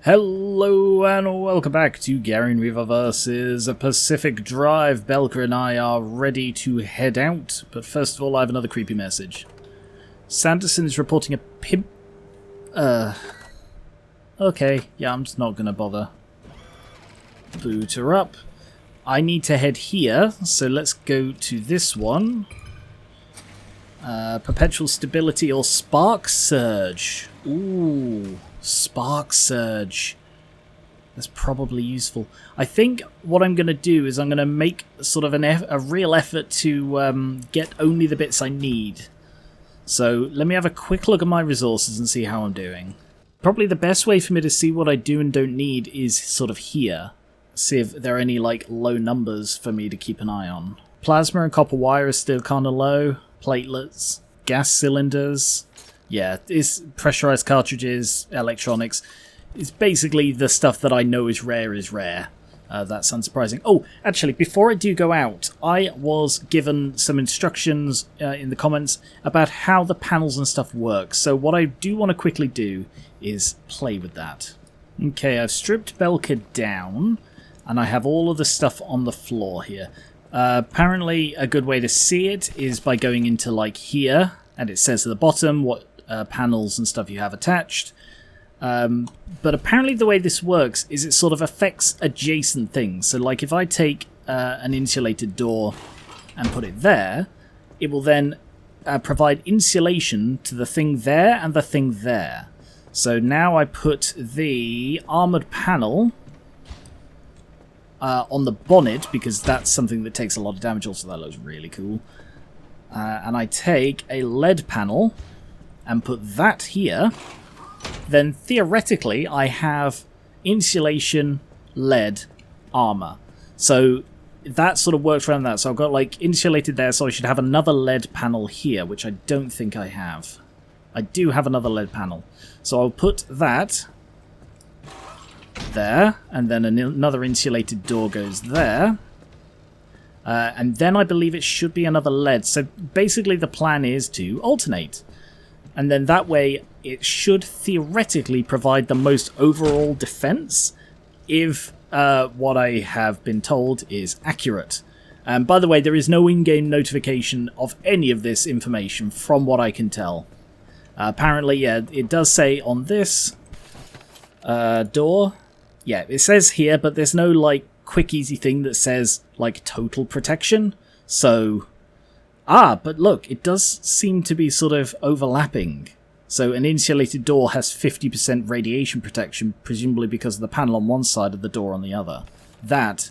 Hello and welcome back to Gary and Riva vs. Pacific Drive. Belka and I are ready to head out, but first of all I have another creepy message. Sanderson is reporting a pimp... Okay, yeah, I'm just not gonna bother. Boot her up. I need to head here, so let's go to this one. Perpetual Stability or Spark Surge. Ooh... Spark Surge. That's probably useful. I think what I'm going to do is I'm going to make sort of a real effort to get only the bits I need. So let me have a quick look at my resources and see how I'm doing. Probably the best way for me to see what I do and don't need is sort of here. See if there are any like low numbers for me to keep an eye on. Plasma and copper wire is still kind of low. Platelets. Gas cylinders. Yeah, it's pressurized cartridges, electronics. It's basically the stuff that I know is rare. That's unsurprising. Oh, actually, before I do go out, I was given some instructions in the comments about how the panels and stuff work. So what I do want to quickly do is play with that. Okay, I've stripped Belka down, and I have all of the stuff on the floor here. Apparently, a good way to see it is by going into, like, here, and it says at the bottom what panels and stuff you have attached. But apparently the way this works is it sort of affects adjacent things. So like if I take an insulated door and put it there, it will then provide insulation to the thing there and the thing there. So now I put the armoured panel on the bonnet because that's something that takes a lot of damage. Also, that looks really cool. And I take a lead panel and put that here, then theoretically I have insulation, lead, armor. So that sort of works around that. So I've got like insulated there, so I should have another lead panel here, which I don't think I have. I do have another lead panel. So I'll put that there, and then another insulated door goes there. And then I believe it should be another lead. So basically the plan is to alternate. And then that way, it should theoretically provide the most overall defense if what I have been told is accurate. And by the way, there is no in-game notification of any of this information from what I can tell. Apparently, yeah, it does say on this door. Yeah, it says here, but there's no like quick easy thing that says like total protection. So... but look, it does seem to be sort of overlapping. So an insulated door has 50% radiation protection, presumably because of the panel on one side of the door on the other. That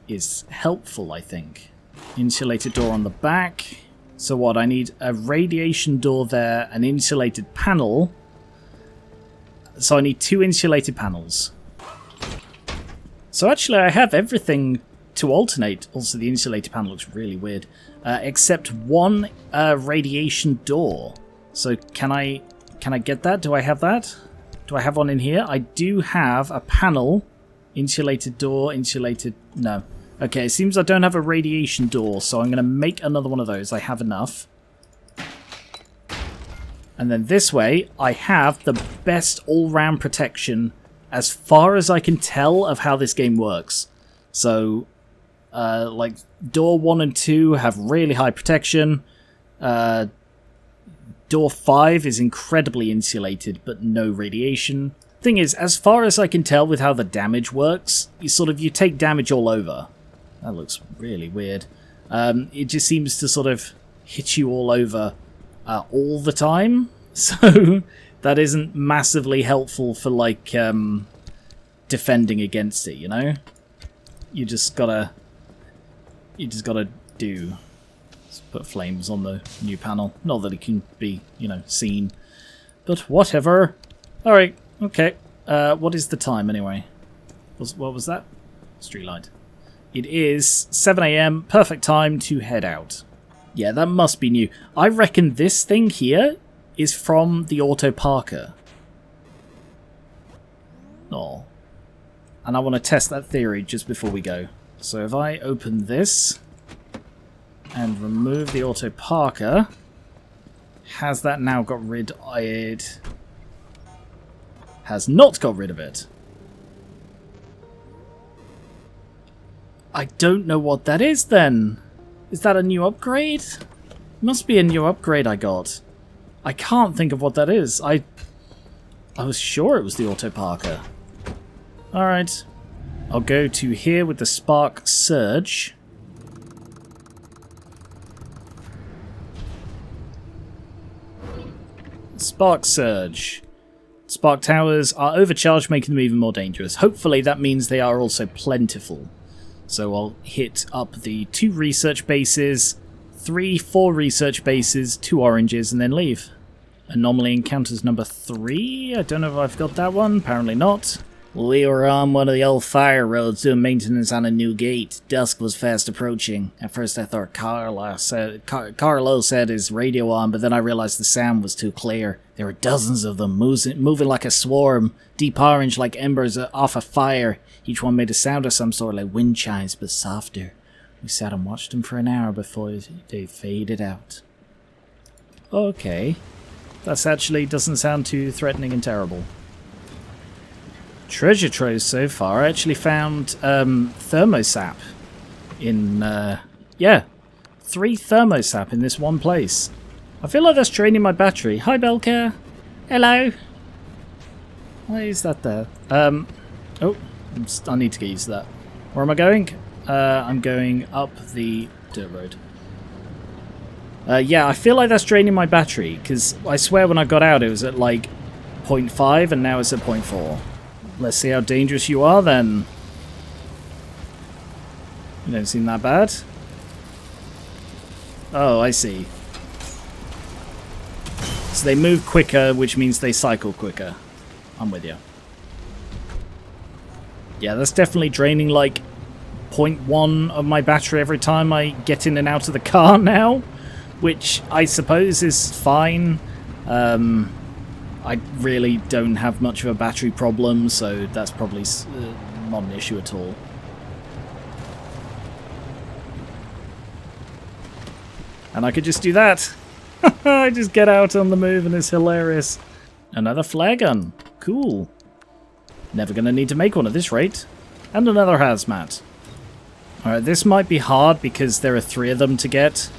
is helpful, I think. Insulated door on the back. So what, I need a radiation door there, an insulated panel. So I need 2 insulated panels. So actually I have everything to alternate. Also, the insulated panel looks really weird. Except one radiation door. So can I get that? Do I have that? Do I have one in here? I do have a panel. Insulated door, insulated... No. Okay, it seems I don't have a radiation door, so I'm going to make another one of those. I have enough. And then this way, I have the best all-round protection as far as I can tell of how this game works. So... like door 1 and 2 have really high protection. Door 5 is incredibly insulated, but no radiation. Thing is, as far as I can tell with how the damage works, you take damage all over. That looks really weird. It just seems to sort of hit you all over all the time. So that isn't massively helpful for like defending against it, you know? You just gotta do. Let's put flames on the new panel. Not that it can be, you know, seen. But whatever. Alright, okay. What is the time anyway? What was that? Street light. It is 7 AM, perfect time to head out. Yeah, that must be new. I reckon this thing here is from the auto parker. Oh. And I want to test that theory just before we go. So if I open this and remove the auto parker, has that now got rid of it? Has not got rid of it. I don't know what that is then. Is that a new upgrade? Must be a new upgrade I got. I can't think of what that is. I was sure it was the auto parker. Alright. I'll go to here with the spark surge. Spark surge. Spark towers are overcharged, making them even more dangerous. Hopefully that means they are also plentiful. So I'll hit up the 2 research bases, 4 research bases, 2 oranges, and then leave. Anomaly encounters number 3. I don't know if I've got that one. Apparently not. We were on one of the old fire roads doing maintenance on a new gate. Dusk was fast approaching. At first I thought Carlo said his radio on, but then I realized the sound was too clear. There were dozens of them, moving like a swarm, deep orange like embers off a fire. Each one made a sound of some sort, like wind chimes, but softer. We sat and watched them for an hour before they faded out. Okay. That actually doesn't sound too threatening and terrible. Treasure troves so far. I actually found thermosap in, yeah, 3 thermosap in this one place. I feel like that's draining my battery. Hi, Belcare. Hello. Why is that there? Oh, I need to get used to that. Where am I going? I'm going up the dirt road. Yeah, I feel like that's draining my battery, because I swear when I got out it was at like 0.5 and now it's at 0.4. Let's see how dangerous you are then. You don't seem that bad. Oh, I see. So they move quicker, which means they cycle quicker. I'm with you. Yeah, that's definitely draining like 0.1 of my battery every time I get in and out of the car now, which I suppose is fine. I really don't have much of a battery problem, so that's probably not an issue at all. And I could just do that. I just get out on the move and it's hilarious. Another flare gun. Cool. Never gonna need to make one at this rate. And another hazmat. Alright, this might be hard because there are 3 of them to get. So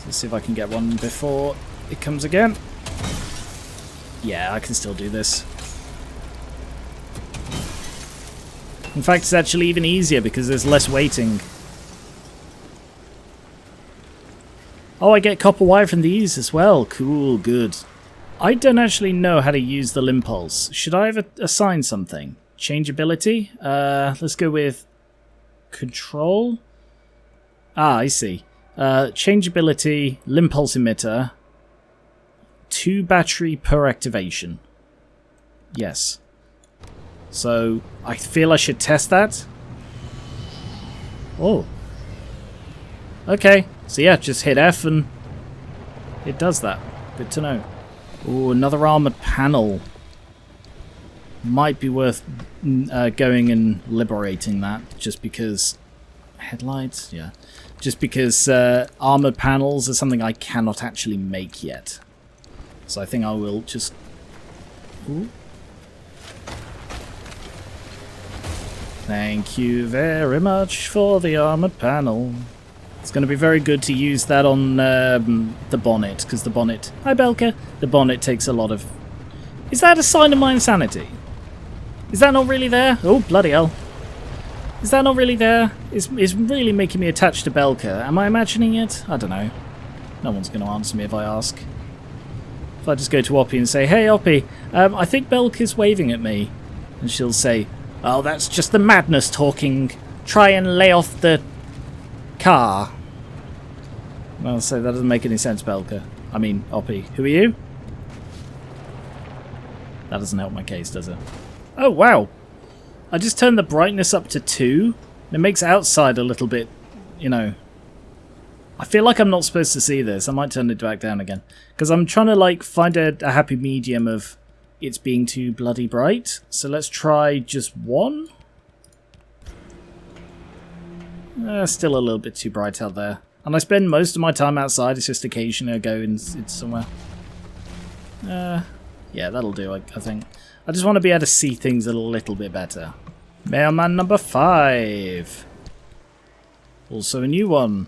let's see if I can get one before it comes again. Yeah, I can still do this. In fact, it's actually even easier because there's less waiting. Oh, I get copper wire from these as well. Cool, good. I don't actually know how to use the limb pulse. Should I have assigned something? Changeability? Let's go with control. Ah, I see. Changeability, limb pulse emitter. 2 battery per activation. Yes. So, I feel I should test that. Oh. Okay. So yeah, just hit F and it does that. Good to know. Oh, another armored panel. Might be worth going and liberating that, just because... Headlights? Yeah. Just because armored panels are something I cannot actually make yet. So I think I will just... Ooh. Thank you very much for the armored panel. It's going to be very good to use that on the bonnet, because the bonnet... Hi, Belka. The bonnet takes a lot of... Is that a sign of my insanity? Is that not really there? Oh, bloody hell. Is that not really there? It's really making me attached to Belka. Am I imagining it? I don't know. No one's going to answer me if I ask. If I just go to Oppie and say, hey, Oppie, I think Belka's waving at me. And she'll say, oh, that's just the madness talking. Try and lay off the car. Well, so that doesn't make any sense, Belka. I mean, Oppie. Who are you? That doesn't help my case, does it? Oh, wow. I just turned the brightness up to 2. It makes outside a little bit, you know... I feel like I'm not supposed to see this. I might turn it back down again. Because I'm trying to, like, find a happy medium of it's being too bloody bright. So let's try just 1. Still a little bit too bright out there. And I spend most of my time outside. It's just occasionally I go and it's somewhere. Yeah, that'll do, I think. I just want to be able to see things a little bit better. Mailman number 5. Also a new one.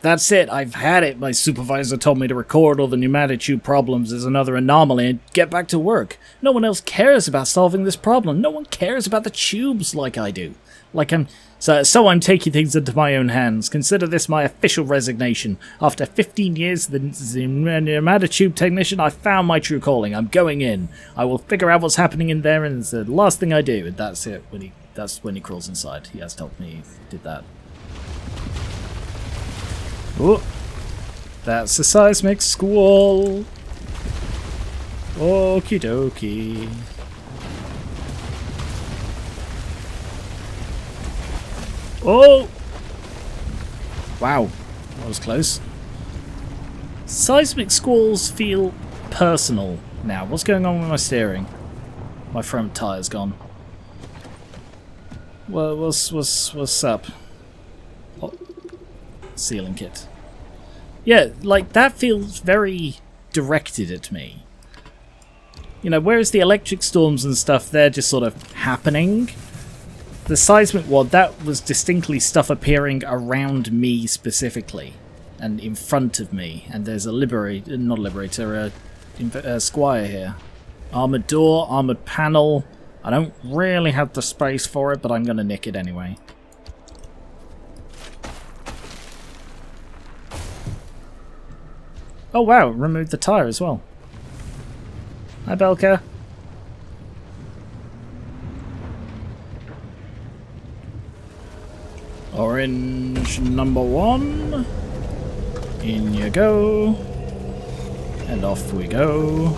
That's it, I've had it. My supervisor told me to record all the pneumatic tube problems as another anomaly and get back to work. No one else cares about solving this problem. No one cares about the tubes like I do. So I'm taking things into my own hands. Consider this my official resignation. After 15 years as the pneumatic tube technician, I found my true calling. I'm going in. I will figure out what's happening in there, and it's the last thing I do. And that's it. That's when he crawls inside. He has told me he did that. Oh, that's a seismic squall. Okie dokie. Oh! Wow, that was close. Seismic squalls feel personal now. What's going on with my steering? My front tire's gone. Well, what's up? Oh, sealing kit. Yeah, like that feels very directed at me. You know, whereas the electric storms and stuff, they're just sort of happening. The seismic one, that was distinctly stuff appearing around me specifically, and in front of me. And there's a squire here. Armored door, armored panel. I don't really have the space for it, but I'm going to nick it anyway. Oh wow, removed the tyre as well. Hi Belka. Orange number 1. In you go. And off we go.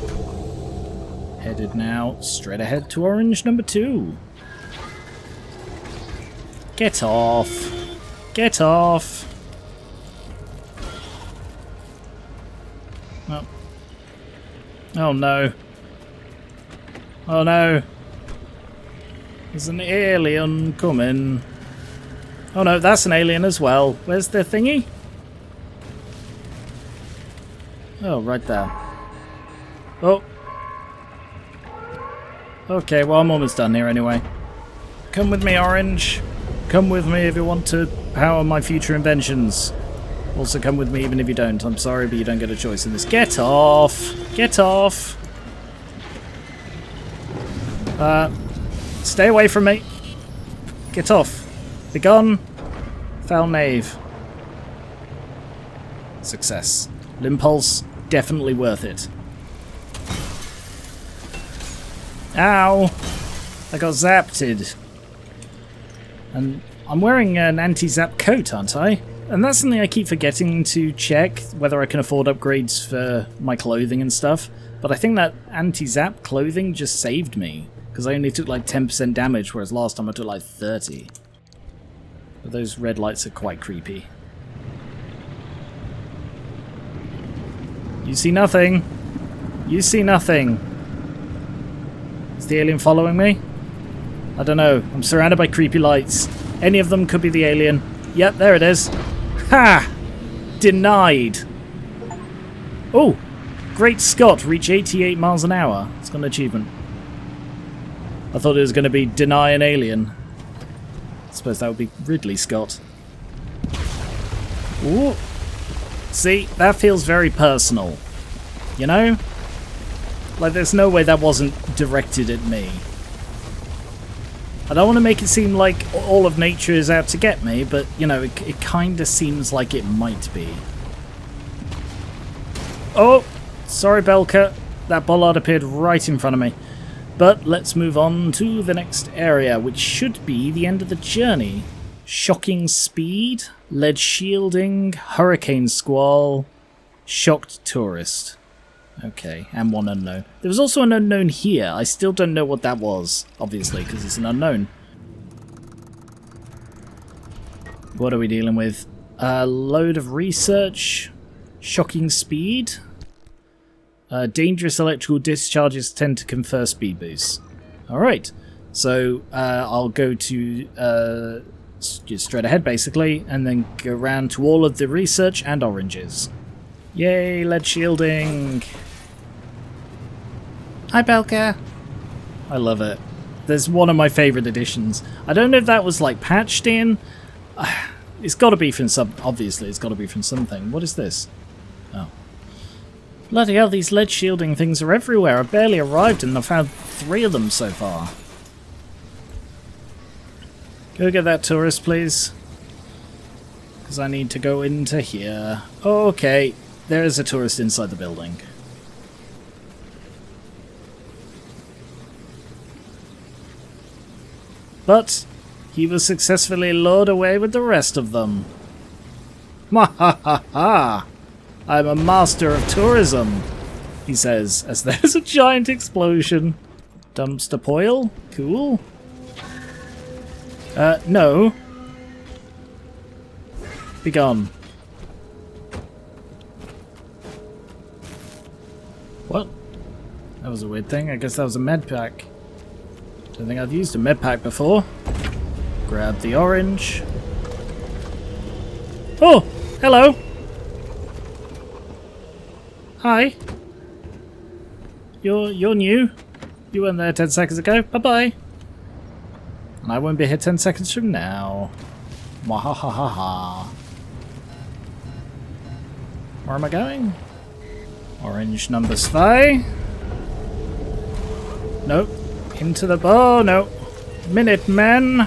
Headed now straight ahead to orange number 2. Get off. Get off. Oh. Oh no. Oh no. There's an alien coming. Oh no, that's an alien as well. Where's the thingy? Oh, right there. Oh. Okay, well I'm almost done here anyway. Come with me, Orange. Come with me if you want to power my future inventions. Also come with me even if you don't. I'm sorry, but you don't get a choice in this. Get off! Get off! Stay away from me. Get off. Begone. Foul knave. Success. Limpulse, definitely worth it. Ow! I got zapped. And I'm wearing an anti-zap coat, aren't I? And that's something I keep forgetting to check, whether I can afford upgrades for my clothing and stuff. But I think that anti-zap clothing just saved me, because I only took like 10% damage, whereas last time I took like 30. But those red lights are quite creepy. You see nothing. You see nothing. Is the alien following me? I don't know. I'm surrounded by creepy lights. Any of them could be the alien. Yep, there it is. Ha! Denied. Oh! Great Scott, reach 88 miles an hour. It's got an achievement. I thought it was going to be deny an alien. I suppose that would be Ridley Scott. Ooh. See, that feels very personal. You know? Like, there's no way that wasn't directed at me. I don't want to make it seem like all of nature is out to get me, but, you know, it kind of seems like it might be. Oh! Sorry, Belka. That bollard appeared right in front of me. But let's move on to the next area, which should be the end of the journey. Shocking speed, lead shielding, hurricane squall, shocked tourist. Okay, and one unknown. There was also an unknown here. I still don't know what that was, obviously, because it's an unknown. What are we dealing with? A load of research, shocking speed. Dangerous electrical discharges tend to confer speed boosts. Alright, so I'll go to just straight ahead basically, and then go around to all of the research and oranges. Yay, lead shielding! Hi Belka! I love it. There's one of my favourite additions. I don't know if that was like patched in. It's got to be from some... Obviously, it's got to be from something. What is this? Oh. Bloody hell, these lead shielding things are everywhere. I barely arrived and I've found 3 of them so far. Go get that tourist, please. Because I need to go into here. Okay, there is a tourist inside the building. But he was successfully lured away with the rest of them. Ha ha ha ha! I'm a master of tourism, he says, as there's a giant explosion. Dumpster oil? Cool. No. Be gone. What? That was a weird thing. I guess that was a med pack. Don't think I've used a med pack before. Grab the orange. Oh! Hello! Hi. You're new. You weren't there 10 seconds ago. Bye-bye. And I won't be here 10 seconds from now. Mwahahaha. Where am I going? Orange number 5. Nope. Into the... Oh, no. Minutemen.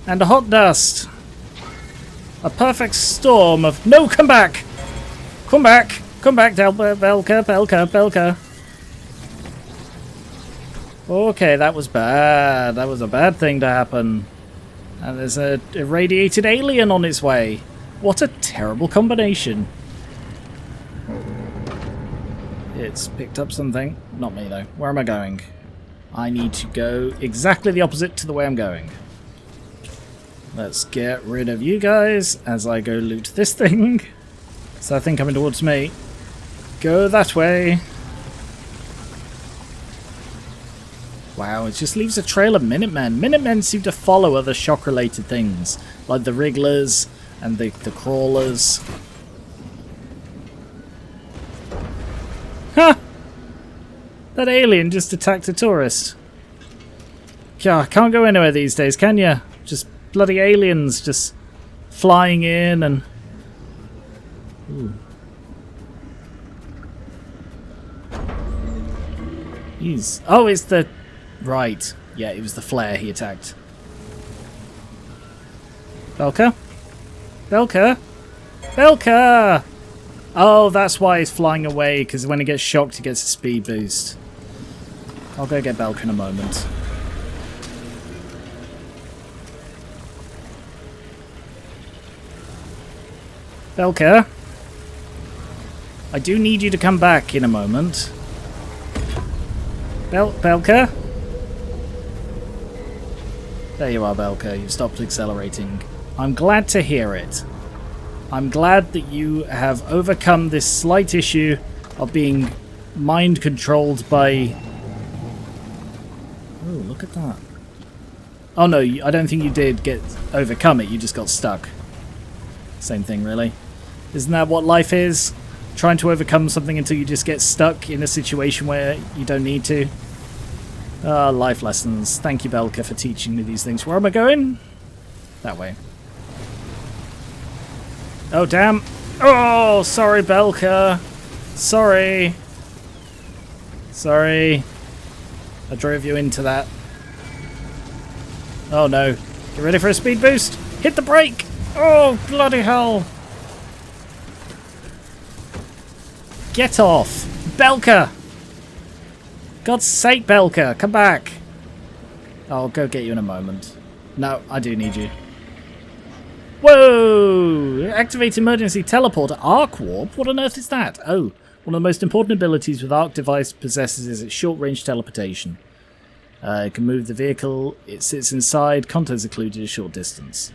And hot dust. A perfect storm of... No, come back! Come back! Come back, Belka. Okay, that was bad. That was a bad thing to happen. And there's a irradiated alien on its way. What a terrible combination. It's picked up something. Not me, though. Where am I going? I need to go exactly the opposite to the way I'm going. Let's get rid of you guys as I go loot this thing. Is that thing coming towards me? Go that way. Wow, it just leaves a trail of Minutemen. Minutemen seem to follow other shock-related things, like the Wrigglers and the Crawlers. Ha! That alien just attacked a tourist. Yeah, can't go anywhere these days, can ya? Just bloody aliens just flying in and... Ooh. Oh, it's the... Right. Yeah, it was the flare he attacked. Belka? Belka? Belka! Oh, that's why he's flying away, because when he gets shocked, he gets a speed boost. I'll go get Belka in a moment. Belka? I do need you to come back in a moment. Belka? There you are, Belka. You've stopped accelerating. I'm glad to hear it. I'm glad that you have overcome this slight issue of being mind-controlled by... Oh, look at that. Oh no, I don't think you did overcome it. You just got stuck. Same thing, really. Isn't that what life is? Trying to overcome something until you just get stuck in a situation where you don't need to. Life lessons. Thank you, Belka, for teaching me these things. Where am I going? That way. Oh, damn. Oh, sorry, Belka. Sorry. Sorry. I drove you into that. Oh, no. Get ready for a speed boost. Hit the brake. Oh, bloody hell. Get off. Belka. God's sake, Belka. Come back. I'll go get you in a moment. No, I do need you. Whoa! Activate emergency teleporter. Arc warp? What on earth is that? Oh, one of the most important abilities with Arc device possesses is its short-range teleportation. It can move the vehicle. It sits inside. Contents occluded a short distance.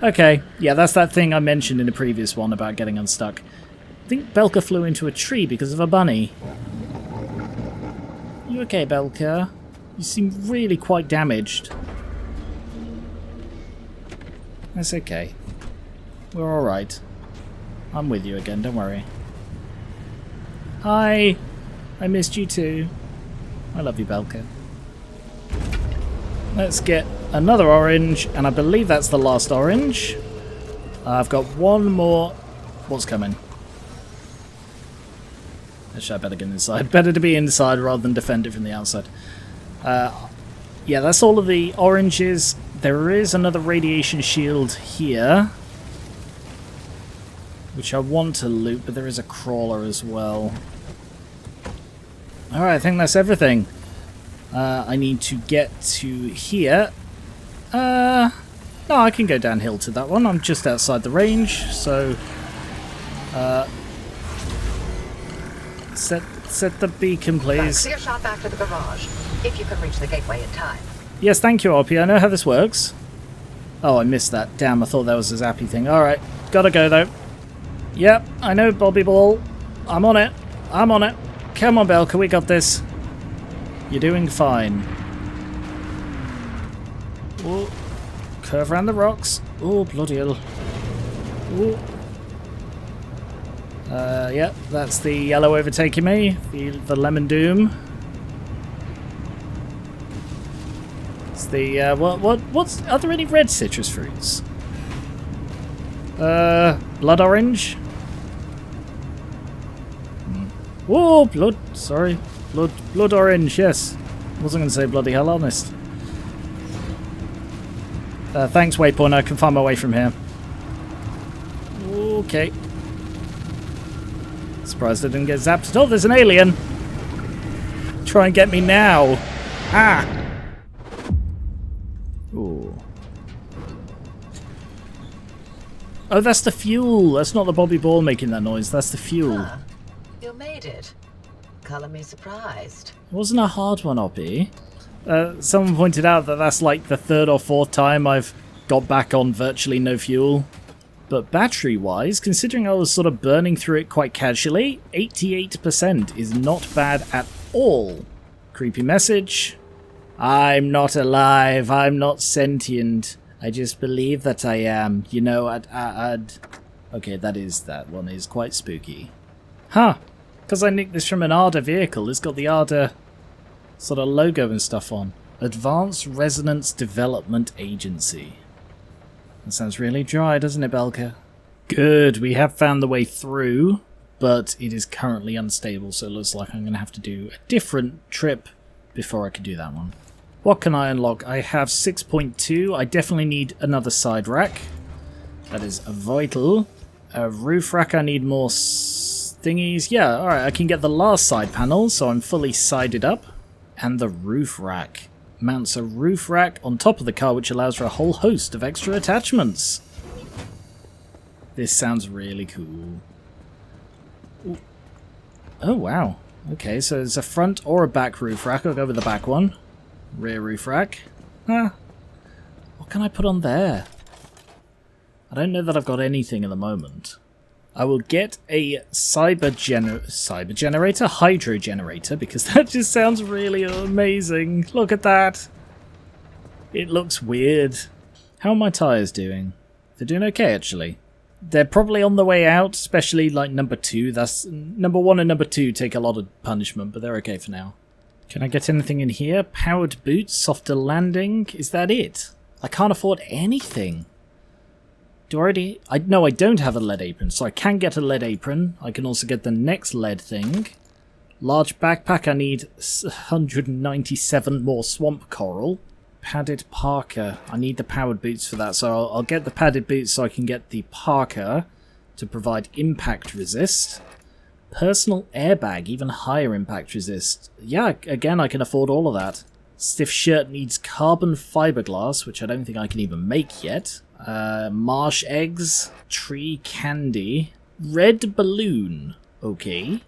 Okay, yeah, that's that thing I mentioned in the previous one about getting unstuck. I think Belka flew into a tree because of a bunny. You okay, Belka? You seem really quite damaged. That's okay. We're alright. I'm with you again, don't worry. Hi! I missed you too. I love you, Belka. Let's get another orange, and I believe that's the last orange. I've got one more. What's coming? Actually, I better get inside. Better to be inside rather than defend it from the outside. Yeah, that's all of the oranges. There is another radiation shield here, which I want to loot, but there is a crawler as well. Alright, I think that's everything. I need to get to here. No, I can go downhill to that one. I'm just outside the range, so... set the beacon, please. Clear shot back to the garage, if you can reach the gateway in time. Yes, thank you, RP. I know how this works. Oh, I missed that. Damn, I thought that was a zappy thing. Alright, gotta go, though. Yep, I know, Bobby Ball. I'm on it. I'm on it. Come on, Belka, we got this. You're doing fine. Ooh. Curve around the rocks. Oh, bloody hell. Ooh. Yep, that's the yellow overtaking me. The lemon doom. It's the, what's, are there any red citrus fruits? Blood orange? Whoa, blood, sorry. Blood orange, yes. Wasn't going to say bloody hell honest. Thanks, Waypoint, I can find my way from here. Okay. Surprised I didn't get zapped at all. There's an alien! Try and get me now! Ah! Ooh. Oh, that's the fuel! That's not the Bobby Ball making that noise, that's the fuel. Huh. You made it. Color me surprised. It wasn't a hard one, Oppie. Someone pointed out that that's like the third or fourth time I've got back on virtually no fuel. But battery-wise, considering I was sort of burning through it quite casually, 88% is not bad at all. Creepy message. I'm not alive, I'm not sentient. I just believe that I am. You know, Okay, that one is quite spooky. Huh. Because I nicked this from an ARDA vehicle. It's got the ARDA sort of logo and stuff on. Advanced Resonance Development Agency. That sounds really dry, doesn't it, Belka? Good, we have found the way through, but it is currently unstable, so it looks like I'm going to have to do a different trip before I can do that one. What can I unlock? I have 6.2. I definitely need another side rack. That is vital. A roof rack, I need more thingies. Yeah, alright, I can get the last side panel, so I'm fully sided up. And the roof rack. Mounts a roof rack on top of the car, which allows for a whole host of extra attachments. This sounds really cool. Ooh. Oh, wow. Okay, so there's a front or a back roof rack. I'll go with the back one. Rear roof rack. Huh. What can I put on there? I don't know that I've got anything at the moment. I will get a hydro generator, because that just sounds really amazing. Look at that. It looks weird. How are my tyres doing? They're doing okay, actually. They're probably on the way out, especially like number 2. That's number 1 and number 2 take a lot of punishment, but they're okay for now. Can I get anything in here? Powered boots, softer landing. Is that it? I can't afford anything. No, I don't have a lead apron, so I can get a lead apron. I can also get the next lead thing. Large backpack, I need 197 more swamp coral. Padded parka, I need the powered boots for that, so I'll get the padded boots so I can get the parka to provide impact resist. Personal airbag, even higher impact resist. Yeah, again, I can afford all of that. Stiff shirt needs carbon fiberglass, which I don't think I can even make yet. Marsh eggs, tree candy, red balloon, okay,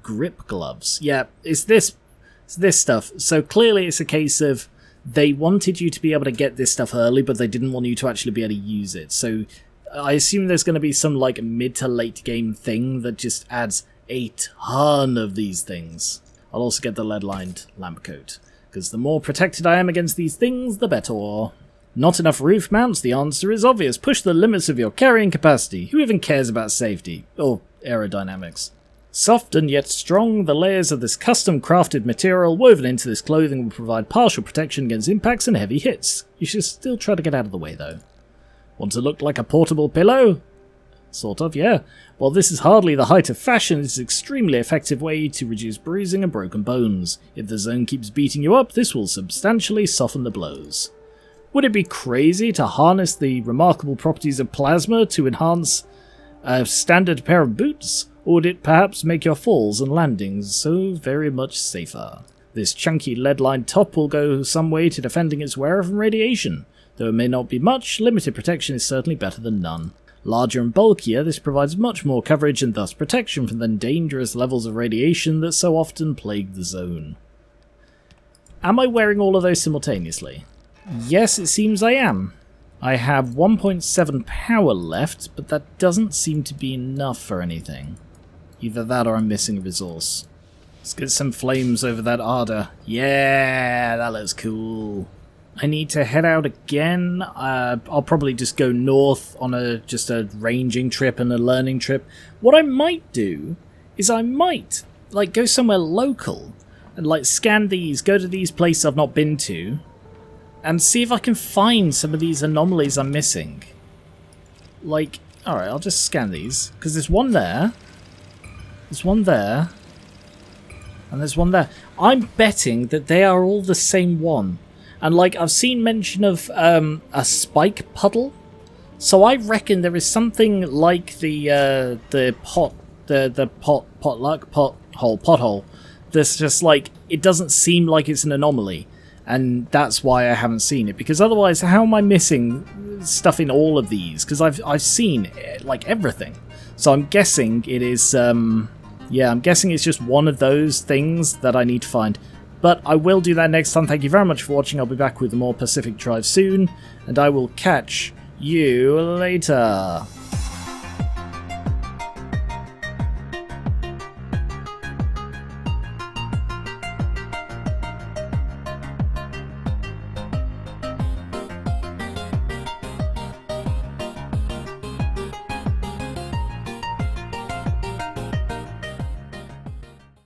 grip gloves. Yeah, it's this stuff. So clearly it's a case of they wanted you to be able to get this stuff early, but they didn't want you to actually be able to use it. So I assume there's going to be some like mid to late game thing that just adds a ton of these things. I'll also get the lead-lined lamp coat, because the more protected I am against these things, the better. Not enough roof mounts? The answer is obvious. Push the limits of your carrying capacity. Who even cares about safety? Or aerodynamics? Soft and yet strong, the layers of this custom-crafted material woven into this clothing will provide partial protection against impacts and heavy hits. You should still try to get out of the way, though. Want to look like a portable pillow? Sort of, yeah. While this is hardly the height of fashion, it is an extremely effective way to reduce bruising and broken bones. If the zone keeps beating you up, this will substantially soften the blows. Would it be crazy to harness the remarkable properties of plasma to enhance a standard pair of boots? Or would it perhaps make your falls and landings so very much safer? This chunky lead-lined top will go some way to defending its wearer from radiation. Though it may not be much, limited protection is certainly better than none. Larger and bulkier, this provides much more coverage and thus protection from the dangerous levels of radiation that so often plague the zone. Am I wearing all of those simultaneously? Yes, it seems I am. I have 1.7 power left, but that doesn't seem to be enough for anything. Either that or I'm missing a resource. Let's get some flames over that ardor. Yeah, that looks cool. I need to head out again. I'll probably just go north on just a ranging trip and a learning trip. What I might do is I might go somewhere local and scan these, go to these places I've not been to, and see if I can find some of these anomalies I'm missing. Alright, I'll just scan these, because there's one there, there's one there, and there's one there. I'm betting that they are all the same one. And I've seen mention of a spike puddle, so I reckon there is something like the pothole. That's just it doesn't seem like it's an anomaly, and that's why I haven't seen it. Because otherwise, how am I missing stuff in all of these? Because I've seen everything, so I'm guessing it is. I'm guessing it's just one of those things that I need to find. But I will do that next time. Thank you very much for watching. I'll be back with more Pacific Drive soon, and I will catch you later.